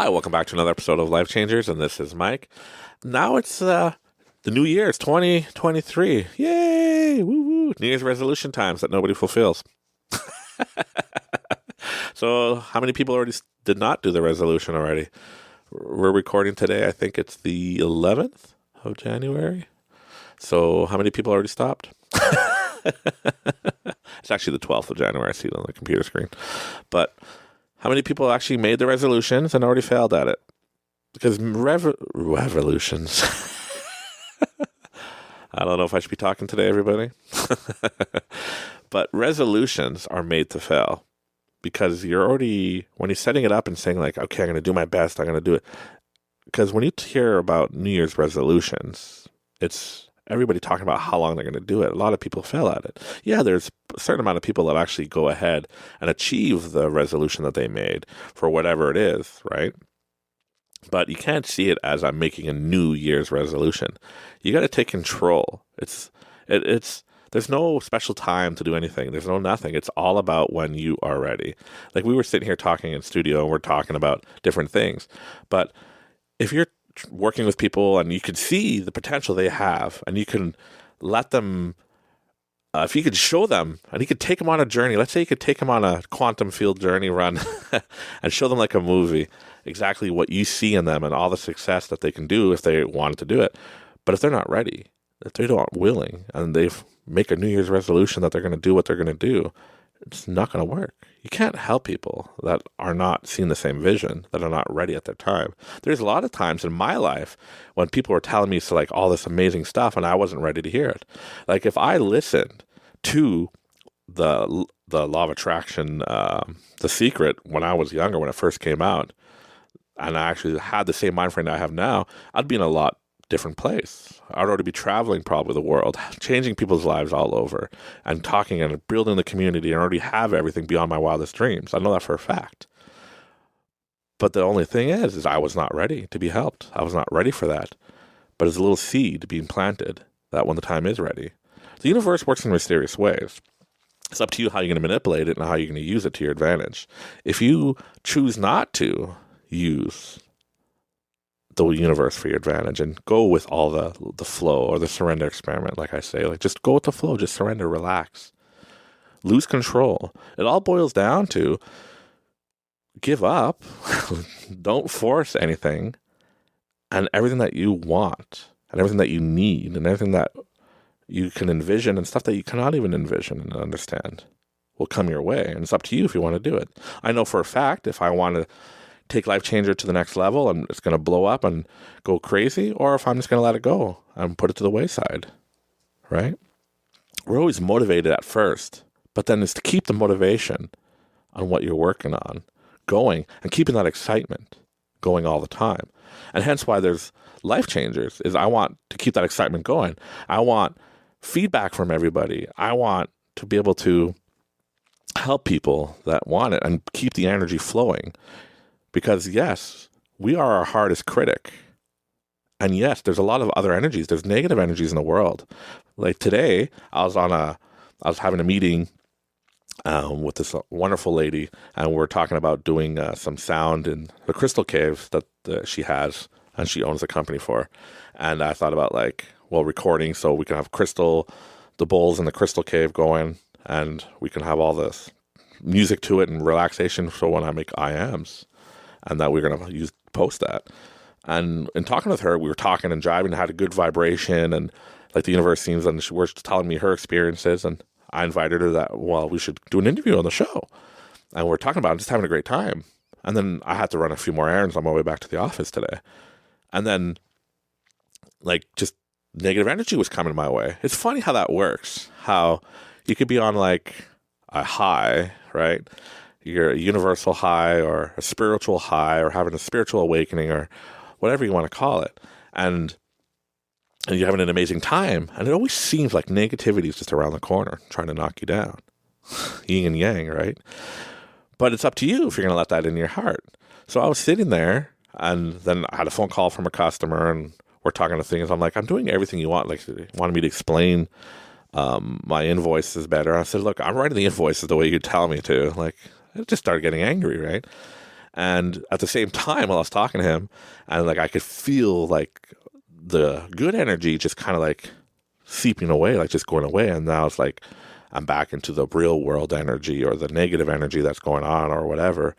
Hi, welcome back to another episode of Life Changers, and this is Mike. Now it's the new year, it's 2023. Yay! Woo woo! New Year's resolution times that nobody fulfills. So, how many people already did not do the resolution already? We're recording today, I think it's the 11th of January. So, how many people already stopped? It's actually the 12th of January, I see it on the computer screen. But how many people actually made the resolutions and already failed at it? Because revolutions. I don't know if I should be talking today, everybody. But resolutions are made to fail. Because you're already, when you're setting it up and saying like, okay, I'm going to do my best, I'm going to do it. Because when you hear about New Year's resolutions, it's everybody talking about how long they're going to do it. A lot of people fail at it. Yeah, there's a certain amount of people that actually go ahead and achieve the resolution that they made for whatever it is, right? But you can't see it as I'm making a New Year's resolution. You got to take control. It's there's no special time to do anything. There's no nothing. It's all about when you are ready. Like we were sitting here talking in studio and we're talking about different things. But if you're working with people and you can see the potential they have and you can let them, if you could show them and you could take them on a journey, let's say you could take them on a quantum field journey run and show them like a movie, exactly what you see in them and all the success that they can do if they wanted to do it. But if they're not ready, if they're not willing and they make a New Year's resolution that they're going to do what they're going to do, it's not going to work. You can't help people that are not seeing the same vision, that are not ready at their time. There's a lot of times in my life when people were telling me like all this amazing stuff and I wasn't ready to hear it. Like if I listened to the law of attraction, The Secret, when I was younger, when it first came out, and I actually had the same mind frame that I have now, I'd be in a lot different place. I'd already be traveling probably the world, changing people's lives all over and talking and building the community and already have everything beyond my wildest dreams. I know that for a fact. But the only thing is I was not ready to be helped. I was not ready for that. But it's a little seed being planted that when the time is ready. The universe works in mysterious ways. It's up to you how you're going to manipulate it and how you're going to use it to your advantage. If you choose not to use the universe for your advantage and go with all the flow or the surrender experiment, like I say, like just go with the flow, just surrender, relax, lose control. It all boils down to give up, don't force anything, and everything that you want and everything that you need and everything that you can envision and stuff that you cannot even envision and understand will come your way. And it's up to you if you want to do it. I know for a fact if I want to take Life Changer to the next level and it's going to blow up and go crazy, or if I'm just going to let it go and put it to the wayside, right? We're always motivated at first, but then it's to keep the motivation on what you're working on going and keeping that excitement going all the time. And hence why there's Life Changers is I want to keep that excitement going. I want feedback from everybody. I want to be able to help people that want it and keep the energy flowing. Because yes, we are our hardest critic. And yes, there's a lot of other energies. There's negative energies in the world. Like today, I was having a meeting with this wonderful lady, and we're talking about doing some sound in the crystal caves that she has, and she owns a company for. And I thought about recording so we can have the bowls in the crystal cave going, and we can have all this music to it and relaxation for when I make IMs. And that we're going to post that. And in talking with her, we were talking and driving, had a good vibration, and like the universe seems, and she was telling me her experiences, and I invited her that, well, we should do an interview on the show. And we're talking about it, just having a great time. And then I had to run a few more errands on my way back to the office today. And then, just negative energy was coming my way. It's funny how that works, how you could be on a high, right? You're a universal high or a spiritual high or having a spiritual awakening or whatever you want to call it. And you're having an amazing time. And it always seems like negativity is just around the corner trying to knock you down. Yin and yang, right? But it's up to you if you're going to let that in your heart. So I was sitting there and then I had a phone call from a customer and we're talking to things. I'm like, I'm doing everything you want. Like, you wanted me to explain my invoices better. I said, look, I'm writing the invoices the way you tell me to. Like, I just started getting angry, right? And at the same time, while I was talking to him, and like I could feel like the good energy just kind of like seeping away, like just going away. And now it's like I'm back into the real world energy or the negative energy that's going on or whatever.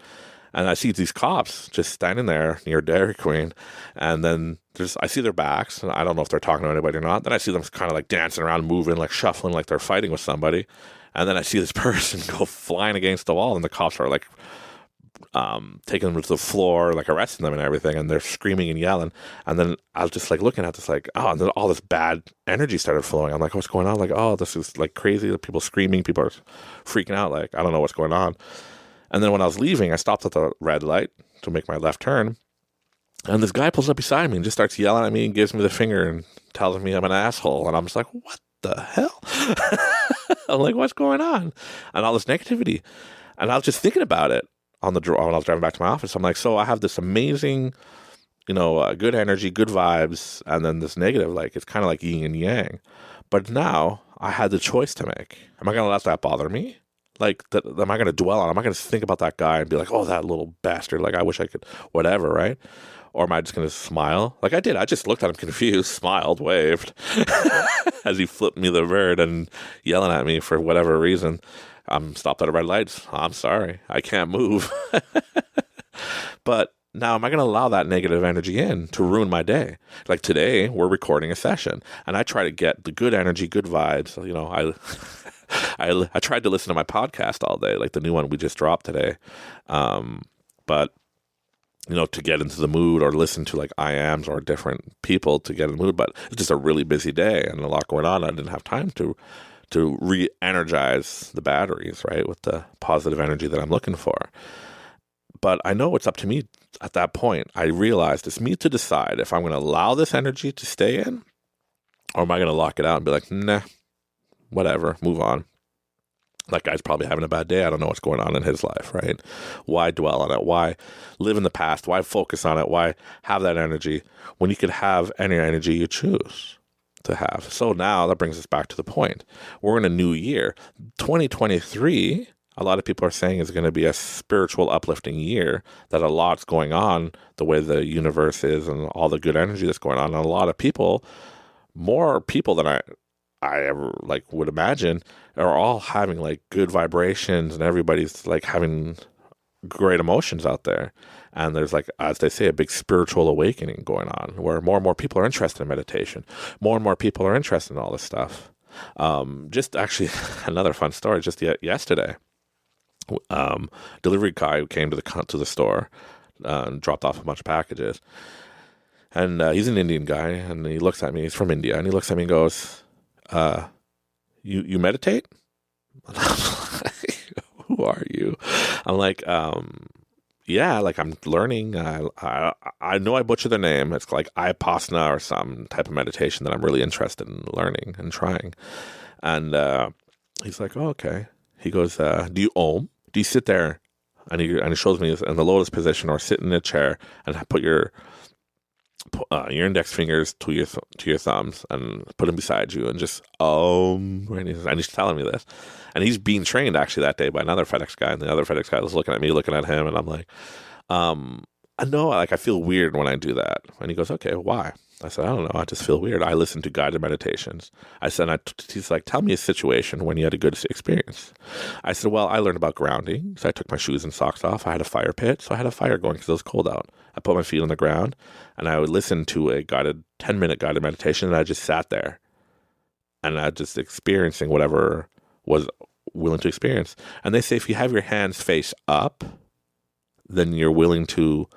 And I see these cops just standing there near Dairy Queen, and then I see their backs, and I don't know if they're talking to anybody or not. Then I see them kind of like dancing around, moving, like shuffling, like they're fighting with somebody. And then I see this person go flying against the wall, and the cops are like taking them to the floor, like arresting them and everything, and they're screaming and yelling. And then I was just like looking at this, like, oh, and then all this bad energy started flowing. I'm like, what's going on? Like, oh, this is like crazy. People screaming, people are freaking out. Like, I don't know what's going on. And then when I was leaving, I stopped at the red light to make my left turn. And this guy pulls up beside me and just starts yelling at me and gives me the finger and tells me I'm an asshole. And I'm just like, what the hell? I'm like, what's going on? And all this negativity. And I was just thinking about it when I was driving back to my office. I'm like, so I have this amazing, good energy, good vibes, and then this negative, like, it's kind of like yin and yang. But now I had the choice to make. Am I going to let that bother me? Like, am I going to dwell on it? Am I going to think about that guy and be like, oh, that little bastard, like, I wish I could, whatever, right? Or am I just going to smile? Like I did. I just looked at him confused, smiled, waved as he flipped me the bird and yelling at me for whatever reason. I'm stopped at a red light. I'm sorry. I can't move. But now am I going to allow that negative energy in to ruin my day? Like today, we're recording a session, and I try to get the good energy, good vibes. I tried to listen to my podcast all day, like the new one we just dropped today. But, to get into the mood or listen to like I ams or different people to get in the mood. But it's just a really busy day and a lot going on. I didn't have time to re-energize the batteries, right, with the positive energy that I'm looking for. But I know it's up to me at that point. I realized it's me to decide if I'm going to allow this energy to stay in, or am I going to lock it out and be like, nah, whatever, move on. That guy's probably having a bad day. I don't know what's going on in his life, right? Why dwell on it? Why live in the past? Why focus on it? Why have that energy when you could have any energy you choose to have? So now that brings us back to the point. We're in a new year. 2023, a lot of people are saying is going to be a spiritual uplifting year, that a lot's going on the way the universe is and all the good energy that's going on. And a lot of people, more people than I ever would imagine, are all having like good vibrations, and everybody's like having great emotions out there. And there's like, as they say, a big spiritual awakening going on where more and more people are interested in meditation. More and more people are interested in all this stuff. Just actually another fun story, just yesterday, delivery guy came to the store and dropped off a bunch of packages. And he's an Indian guy, and he looks at me, he's from India, and he looks at me and goes, you meditate? And I'm like, who are you? I'm like, yeah, like I'm learning. I know I butcher the name. It's like Ipasana or some type of meditation that I'm really interested in learning and trying. And he's like, oh, okay. He goes, do you Om? Do you sit there? And he shows me in the lotus position, or sit in a chair and put your index fingers to your thumbs and put them beside you and just and he's telling me this, and he's being trained actually that day by another FedEx guy, and the other FedEx guy was looking at me, looking at him, and I'm like, I know, like I feel weird when I do that. And he goes, okay, why? I said, I don't know, I just feel weird. I listen to guided meditations. I said, he's like, tell me a situation when you had a good experience. I said, well, I learned about grounding. So I took my shoes and socks off. I had a fire pit, so I had a fire going because it was cold out. I put my feet on the ground, and I would listen to a 10-minute guided meditation, and I just sat there. And I just experiencing whatever was willing to experience. And they say if you have your hands face up, then you're willing to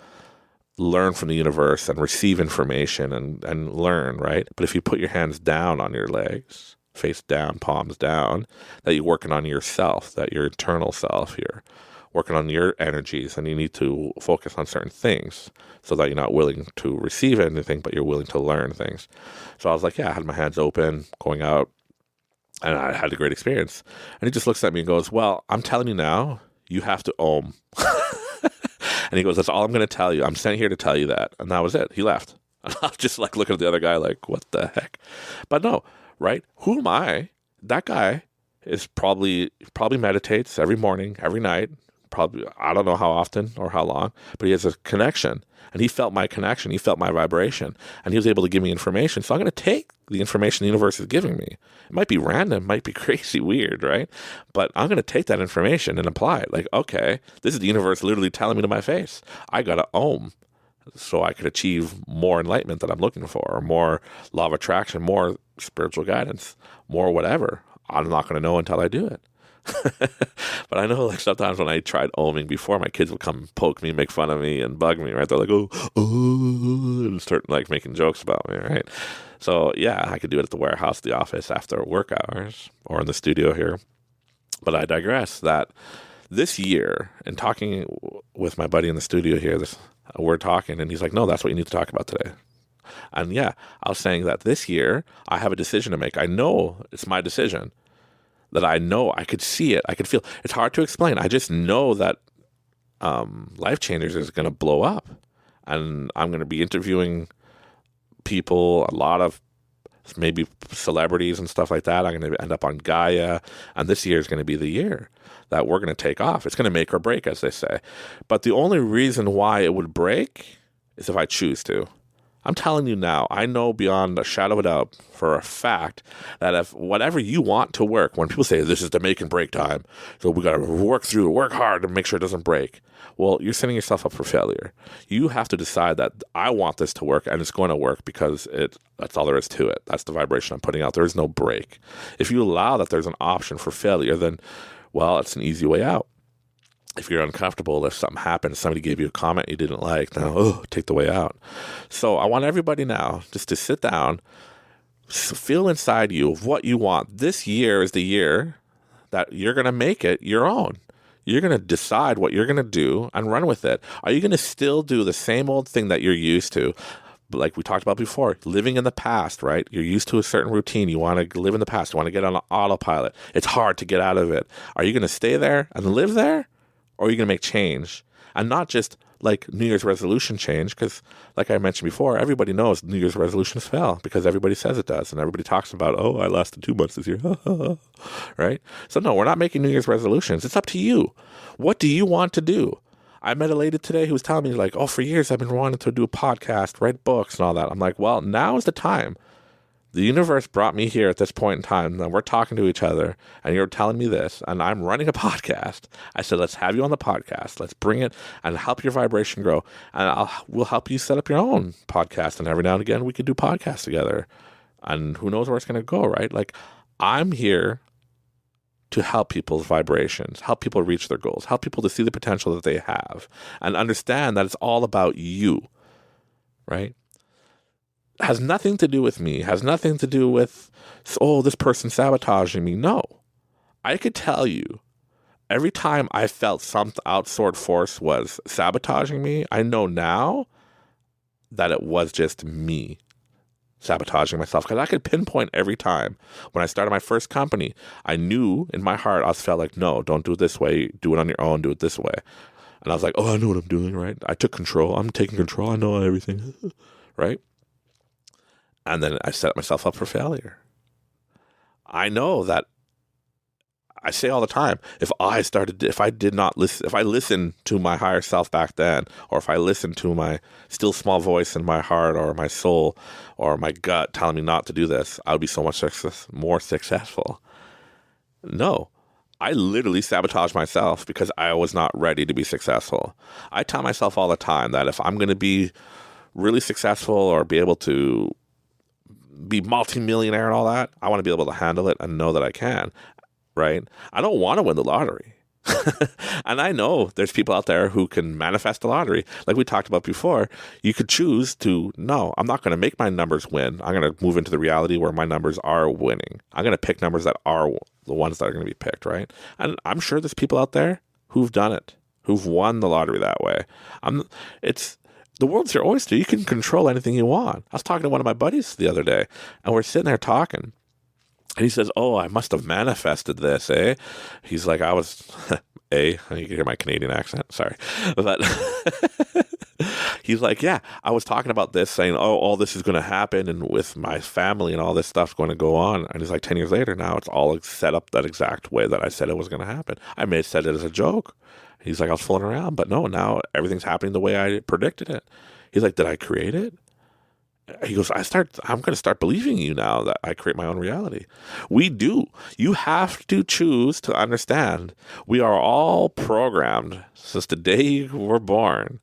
learn from the universe and receive information and learn, right? But if you put your hands down on your legs, face down, palms down, that you're working on yourself, that your internal self, you're working on your energies, and you need to focus on certain things so that you're not willing to receive anything, but you're willing to learn things. So I was like, yeah, I had my hands open, going out, and I had a great experience. And he just looks at me and goes, well, I'm telling you now, you have to Om. And he goes, that's all I'm going to tell you. I'm sent here to tell you that. And that was it. He left. And I was just like looking at the other guy like, what the heck? But no, right? Who am I? That guy is probably meditates every morning, every night, probably, I don't know how often or how long, but he has a connection. And he felt my connection. He felt my vibration. And he was able to give me information. So I'm going to take the information the universe is giving me. It might be random, might be crazy weird, right? But I'm going to take that information and apply it. Like, okay, this is the universe literally telling me to my face. I got to ohm so I could achieve more enlightenment that I'm looking for, or more law of attraction, more spiritual guidance, more whatever. I'm not going to know until I do it. But I know, like, sometimes when I tried ohming before, my kids would come poke me, make fun of me, and bug me, right? They're like, oh, and start, like, making jokes about me, right? So, yeah, I could do it at the warehouse, the office, after work hours, or in the studio here. But I digress that this year, and talking with my buddy in the studio here, we're talking, and he's like, no, that's what you need to talk about today. And yeah, I was saying that this year, I have a decision to make. I know it's my decision. That I know, I could see it, I could feel. It's hard to explain. I just know that Life Changers is going to blow up. And I'm going to be interviewing people, a lot of maybe celebrities and stuff like that. I'm going to end up on Gaia. And this year is going to be the year that we're going to take off. It's going to make or break, as they say. But the only reason why it would break is if I choose to. I'm telling you now, I know beyond a shadow of a doubt for a fact that if whatever you want to work, when people say this is the make and break time, so we got to work hard to make sure it doesn't break. Well, you're setting yourself up for failure. You have to decide that I want this to work and it's going to work because that's all there is to it. That's the vibration I'm putting out. There is no break. If you allow that there's an option for failure, then, well, it's an easy way out. If you're uncomfortable, if something happens, somebody gave you a comment you didn't like, now, take the way out. So I want everybody now just to sit down, feel inside you of what you want. This year is the year that you're going to make it your own. You're going to decide what you're going to do and run with it. Are you going to still do the same old thing that you're used to? Like we talked about before, living in the past, right? You're used to a certain routine. You want to live in the past. You want to get on an autopilot. It's hard to get out of it. Are you going to stay there and live there? Or are you going to make change? And not just like New Year's resolution change, because like I mentioned before, everybody knows New Year's resolutions fail because everybody says it does. And everybody talks about, oh, I lasted 2 months this year, right? So no, we're not making New Year's resolutions. It's up to you. What do you want to do? I met a lady today who was telling me, like, oh, for years I've been wanting to do a podcast, write books and all that. I'm like, well, now is the time. The universe brought me here at this point in time, and we're talking to each other, and you're telling me this, and I'm running a podcast. I said, let's have you on the podcast. Let's bring it and help your vibration grow, and we'll help you set up your own podcast, and every now and again we could do podcasts together, and who knows where it's going to go, right? Like, I'm here to help people's vibrations, help people reach their goals, help people to see the potential that they have, and understand that it's all about you, right? Has nothing to do with me, has nothing to do with, oh, this person sabotaging me. No. I could tell you, every time I felt some outside force was sabotaging me, I know now that it was just me sabotaging myself. Because I could pinpoint every time. When I started my first company, I knew in my heart, I felt like, no, don't do it this way. Do it on your own. Do it this way. And I was like, oh, I know what I'm doing, right? I took control. I'm taking control. I know everything, right? And then I set myself up for failure. I know that I say all the time, if I listened to my higher self back then, or if I listened to my still small voice in my heart or my soul or my gut telling me not to do this, I would be so much more successful. No, I literally sabotaged myself because I was not ready to be successful. I tell myself all the time that if I'm going to be really successful or be able to be multimillionaire and all that, I want to be able to handle it and know that I can, right? I don't want to win the lottery. And I know there's people out there who can manifest the lottery. Like we talked about before, you could choose to, no, I'm not going to make my numbers win. I'm going to move into the reality where my numbers are winning. I'm going to pick numbers that are the ones that are going to be picked, right? And I'm sure there's people out there who've done it, who've won the lottery that way. The world's your oyster. You can control anything you want. I was talking to one of my buddies the other day, and we're sitting there talking. And he says, oh, I must have manifested this, eh? He's like, you can hear my Canadian accent, sorry. But he's like, yeah, I was talking about this, saying, oh, all this is going to happen, and with my family and all this stuff's going to go on. And he's like, 10 years later, now it's all set up that exact way that I said it was going to happen. I may have said it as a joke. He's like, I was fooling around, but no, now everything's happening the way I predicted it. He's like, did I create it? He goes, I'm going to start believing you now that I create my own reality. We do. You have to choose to understand we are all programmed since the day you were born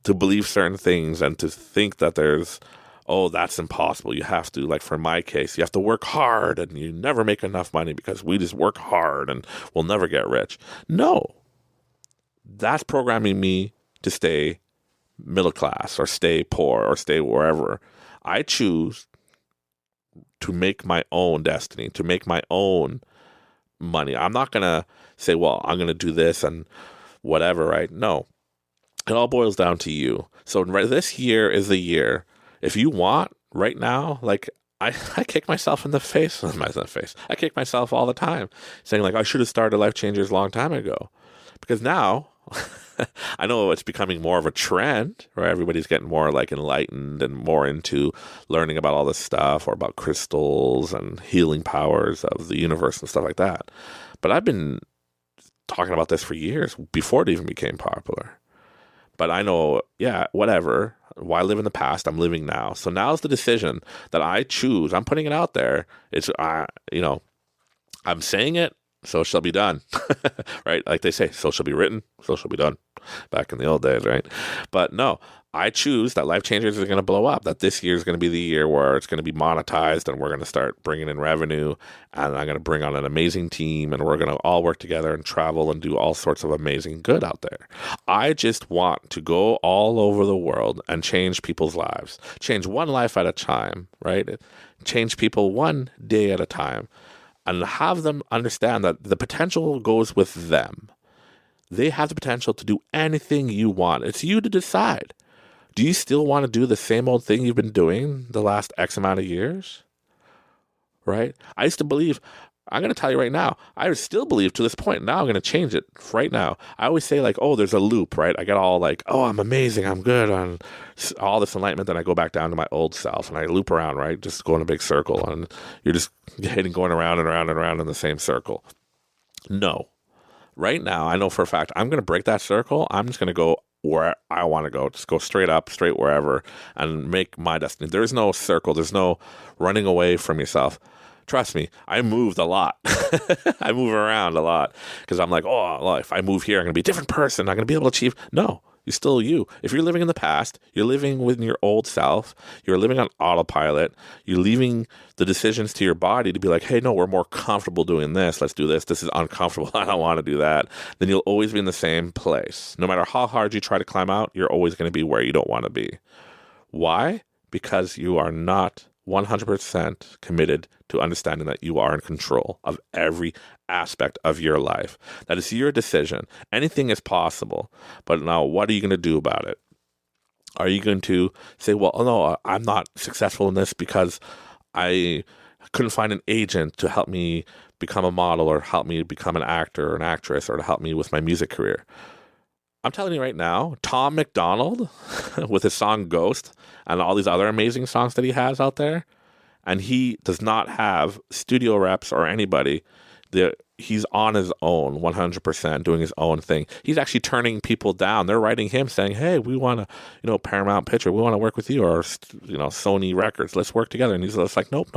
to believe certain things and to think that that's impossible. You have to, like for my case, you have to work hard and you never make enough money because we just work hard and we'll never get rich. No, that's programming me to stay middle class or stay poor or stay wherever. I choose to make my own destiny, to make my own money. I'm not going to say, well, I'm going to do this and whatever, right? No, it all boils down to you. So this year is the year. If you want right now, like I kick myself in the face. I kick myself all the time saying like, I should have started Life Changers a long time ago, because now I know it's becoming more of a trend, right? Everybody's getting more like enlightened and more into learning about all this stuff, or about crystals and healing powers of the universe and stuff like that. But I've been talking about this for years before it even became popular. But I know, yeah, whatever. Why live in the past? I'm living now. So now's the decision that I choose. I'm putting it out there. It's, I'm saying it, so it shall be done, right? Like they say, so shall be written, so shall be done, back in the old days, right? But no, I choose that Life Changers is going to blow up, that this year is going to be the year where it's going to be monetized and we're going to start bringing in revenue, and I'm going to bring on an amazing team, and we're going to all work together and travel and do all sorts of amazing good out there. I just want to go all over the world and change people's lives, change one life at a time, right? Change people one day at a time, and have them understand that the potential goes with them. They have the potential to do anything you want. It's you to decide. Do you still want to do the same old thing you've been doing the last X amount of years? Right? I used to believe, I'm going to tell you right now, I still believe to this point. Now I'm going to change it right now. I always say like, oh, there's a loop, right? I get all like, oh, I'm amazing, I'm good on all this enlightenment. Then I go back down to my old self and I loop around, right? Just go in a big circle, and you're just going around and around and around in the same circle. No. Right now, I know for a fact, I'm going to break that circle. I'm just going to go where I want to go. Just go straight up, straight wherever, and make my destiny. There's no circle. There's no running away from yourself. Trust me, I moved a lot. I move around a lot because I'm like, oh, well, if I move here, I'm going to be a different person. I'm going to be able to achieve. No, you're still you. If you're living in the past, you're living with your old self. You're living on autopilot. You're leaving the decisions to your body to be like, hey, no, we're more comfortable doing this. Let's do this. This is uncomfortable. I don't want to do that. Then you'll always be in the same place. No matter how hard you try to climb out, you're always going to be where you don't want to be. Why? Because you are not 100% committed to understanding that you are in control of every aspect of your life. That is your decision. Anything is possible. But now, what are you going to do about it? Are you going to say, well, no, I'm not successful in this because I couldn't find an agent to help me become a model, or help me become an actor or an actress, or to help me with my music career? I'm telling you right now, Tom McDonald, with his song Ghost and all these other amazing songs that he has out there, and he does not have studio reps or anybody. He's on his own 100%, doing his own thing. He's actually turning people down. They're writing him saying, hey, we want to, Paramount Picture, we want to work with you, or, Sony Records, let's work together. And he's just like, nope.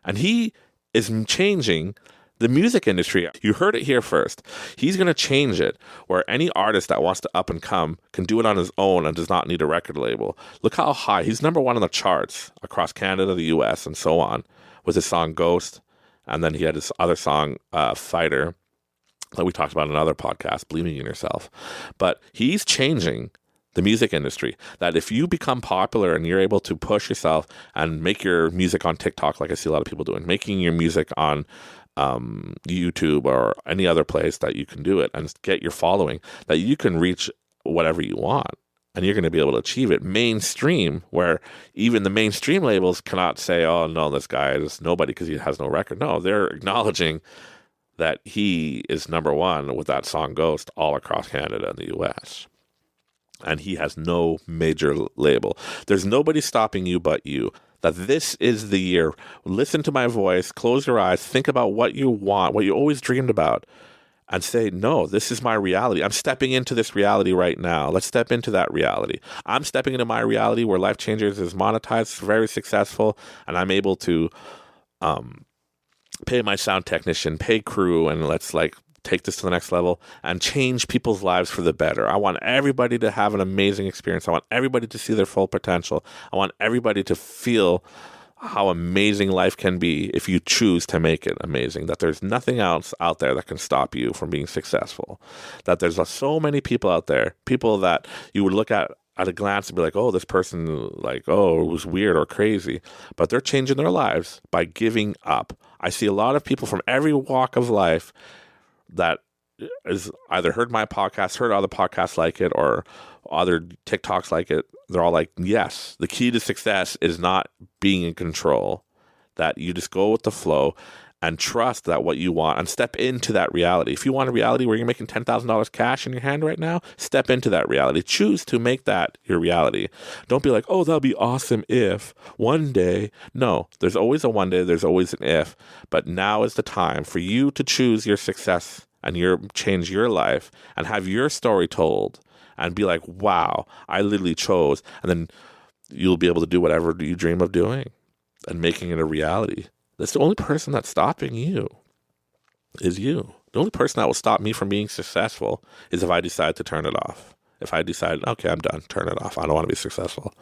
And he is changing the music industry. You heard it here first. He's going to change it where any artist that wants to up and come can do it on his own and does not need a record label. Look how high. He's number one on the charts across Canada, the US, and so on, with his song Ghost. And then he had his other song, Fighter, that we talked about in another podcast, Believing in Yourself. But he's changing the music industry, that if you become popular and you're able to push yourself and make your music on TikTok, like I see a lot of people doing, making your music on YouTube or any other place that you can do it and get your following, that you can reach whatever you want, and you're going to be able to achieve it mainstream, where even the mainstream labels cannot say, oh no, this guy is nobody because he has no record. No, they're acknowledging that he is number one with that song Ghost all across Canada and the US, and he has no major label. There's nobody stopping you but you. That this is the year. Listen to my voice, close your eyes, think about what you want, what you always dreamed about, and say, no, this is my reality. I'm stepping into this reality right now. Let's step into that reality. I'm stepping into my reality where Life Changers is monetized, very successful, and I'm able to pay my sound technician, pay crew, and let's take this to the next level and change people's lives for the better. I want everybody to have an amazing experience. I want everybody to see their full potential. I want everybody to feel how amazing life can be if you choose to make it amazing, that there's nothing else out there that can stop you from being successful, that there's so many people out there, people that you would look at a glance and be like, oh, this person, it was weird or crazy, but they're changing their lives by giving up. I see a lot of people from every walk of life that is either heard my podcast, heard other podcasts like it, or other TikToks like it. They're all like, yes, the key to success is not being in control, that you just go with the flow and trust that what you want and step into that reality. If you want a reality where you're making $10,000 cash in your hand right now, step into that reality. Choose to make that your reality. Don't be like, oh, that'll be awesome if one day. No, there's always a one day, there's always an if. But now is the time for you to choose your success and change your life and have your story told and be like, wow, I literally chose. And then you'll be able to do whatever you dream of doing and making it a reality. That's the only person that's stopping you is you. The only person that will stop me from being successful is if I decide to turn it off. If I decide, okay, I'm done, turn it off. I don't want to be successful.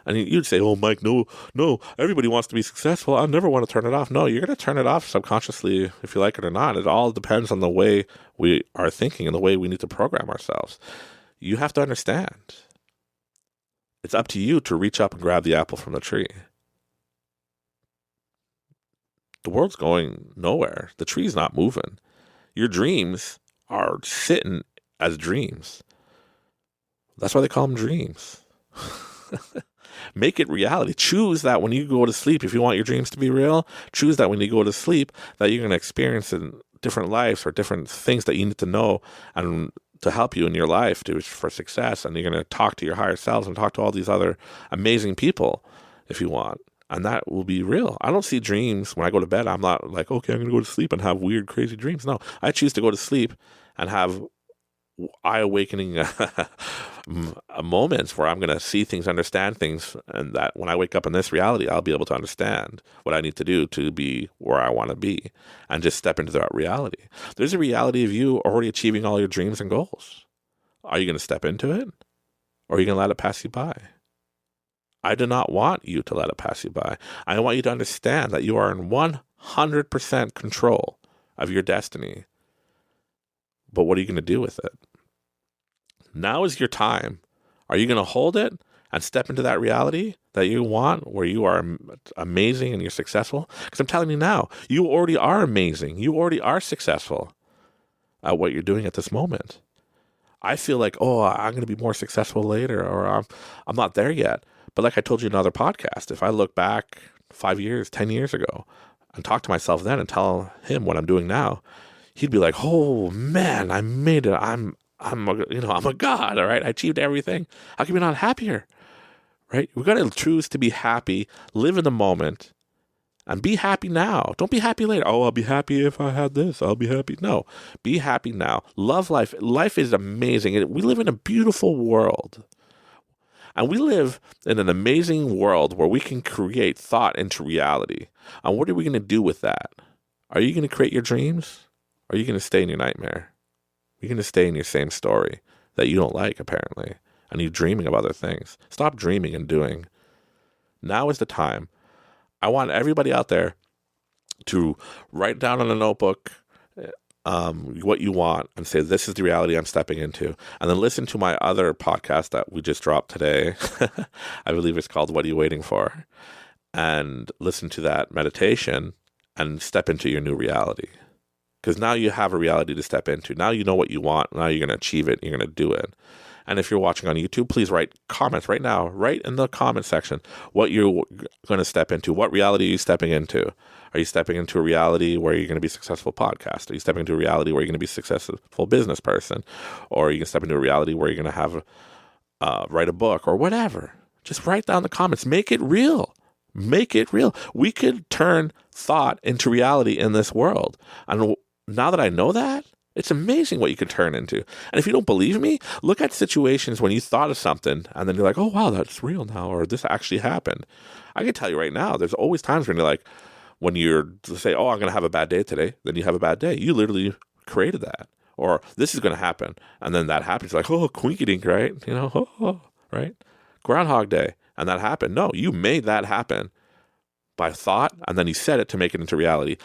And you'd say, oh, Mike, no, everybody wants to be successful. I never want to turn it off. No, you're going to turn it off subconsciously if you like it or not. It all depends on the way we are thinking and the way we need to program ourselves. You have to understand. It's up to you to reach up and grab the apple from the tree. The world's going nowhere. The tree's not moving. Your dreams are sitting as dreams. That's why they call them dreams. Make it reality. Choose that when you go to sleep, if you want your dreams to be real, choose that when you go to sleep, that you're going to experience in different lives or different things that you need to know and to help you in your life for success. And you're going to talk to your higher selves and talk to all these other amazing people if you want. And that will be real. I don't see dreams when I go to bed. I'm not like, okay, I'm going to go to sleep and have weird, crazy dreams. No, I choose to go to sleep and have eye-awakening moments where I'm going to see things, understand things, and that when I wake up in this reality, I'll be able to understand what I need to do to be where I want to be and just step into that reality. There's a reality of you already achieving all your dreams and goals. Are you going to step into it, or are you going to let it pass you by? I do not want you to let it pass you by. I want you to understand that you are in 100% control of your destiny. But what are you going to do with it? Now is your time. Are you going to hold it and step into that reality that you want, where you are amazing and you're successful? Because I'm telling you now, you already are amazing. You already are successful at what you're doing at this moment. I feel like, oh, I'm going to be more successful later, or I'm not there yet. But like I told you in another podcast, if I look back 5 years, 10 years ago and talk to myself then and tell him what I'm doing now, he'd be like, oh man, I made it. I'm a god. All right. I achieved everything. How can we not happier? Right. We've got to choose to be happy, live in the moment, and be happy now. Don't be happy later. Oh, I'll be happy if I had this. I'll be happy. No, be happy now. Love life. Life is amazing. We live in a beautiful world. And we live in an amazing world where we can create thought into reality. And what are we going to do with that? Are you going to create your dreams? Or are you going to stay in your nightmare? You're going to stay in your same story that you don't like, apparently. And you're dreaming of other things. Stop dreaming and doing. Now is the time. I want everybody out there to write down on a notebook what you want and say, this is the reality I'm stepping into. And then listen to my other podcast that we just dropped today. I believe it's called What Are You Waiting For? And listen to that meditation and step into your new reality. Because now you have a reality to step into. Now you know what you want. Now you're going to achieve it. You're going to do it. And if you're watching on YouTube, please write comments right now, right in the comment section, what you're going to step into. What reality are you stepping into? Are you stepping into a reality where you're going to be a successful podcast? Are you stepping into a reality where you're going to be a successful business person? Or are you going to step into a reality where you're going to have write a book or whatever? Just write down the comments. Make it real. Make it real. We could turn thought into reality in this world. And now that I know that, It's amazing what you can turn into. And if you don't believe me, look at situations when you thought of something and then you're like, oh, wow, that's real now, or this actually happened. I can tell you right now, there's always times when you're like, when you're say, oh, I'm going to have a bad day today, then you have a bad day. You literally created that. Or this is going to happen. And then that happens. Like, oh, quinky-dink, right? Right? Groundhog Day. And that happened. No, you made that happen by thought, and then you said it to make it into reality.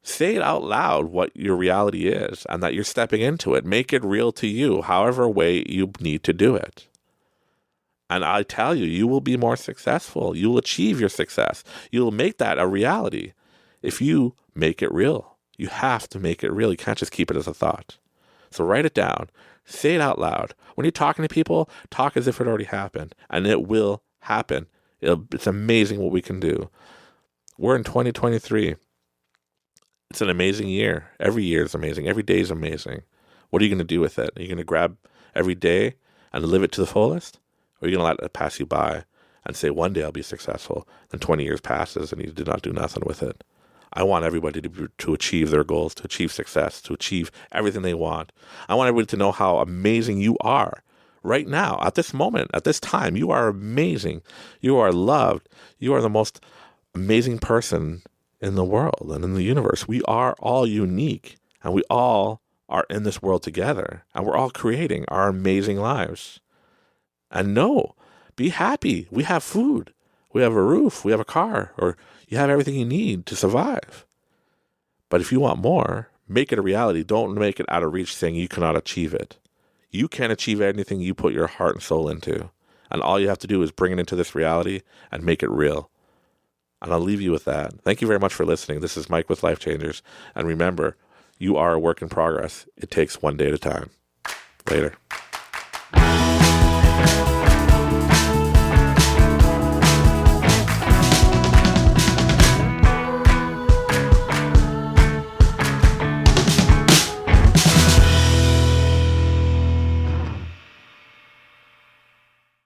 Say it out loud what your reality is and that you're stepping into it. Make it real to you, however way you need to do it. And I tell you, you will be more successful. You will achieve your success. You will make that a reality if you make it real. You have to make it real. You can't just keep it as a thought. So write it down. Say it out loud. When you're talking to people, talk as if it already happened. And it will happen. It's amazing what we can do. We're in 2023. It's an amazing year. Every year is amazing. Every day is amazing. What are you going to do with it? Are you going to grab every day and live it to the fullest? Or are you going to let it pass you by and say, one day I'll be successful? Then 20 years passes and you did not do nothing with it. I want everybody to achieve their goals, to achieve success, to achieve everything they want. I want everybody to know how amazing you are. Right now, at this moment, at this time, you are amazing. You are loved. You are the most amazing person in the world and in the universe. We are all unique, and we all are in this world together, and we're all creating our amazing lives. And no, be happy. We have food. We have a roof. We have a car, or you have everything you need to survive. But if you want more, make it a reality. Don't make it out of reach saying you cannot achieve it. You can achieve anything you put your heart and soul into. And all you have to do is bring it into this reality and make it real. And I'll leave you with that. Thank you very much for listening. This is Mike with Life Changers. And remember, you are a work in progress. It takes one day at a time. Later.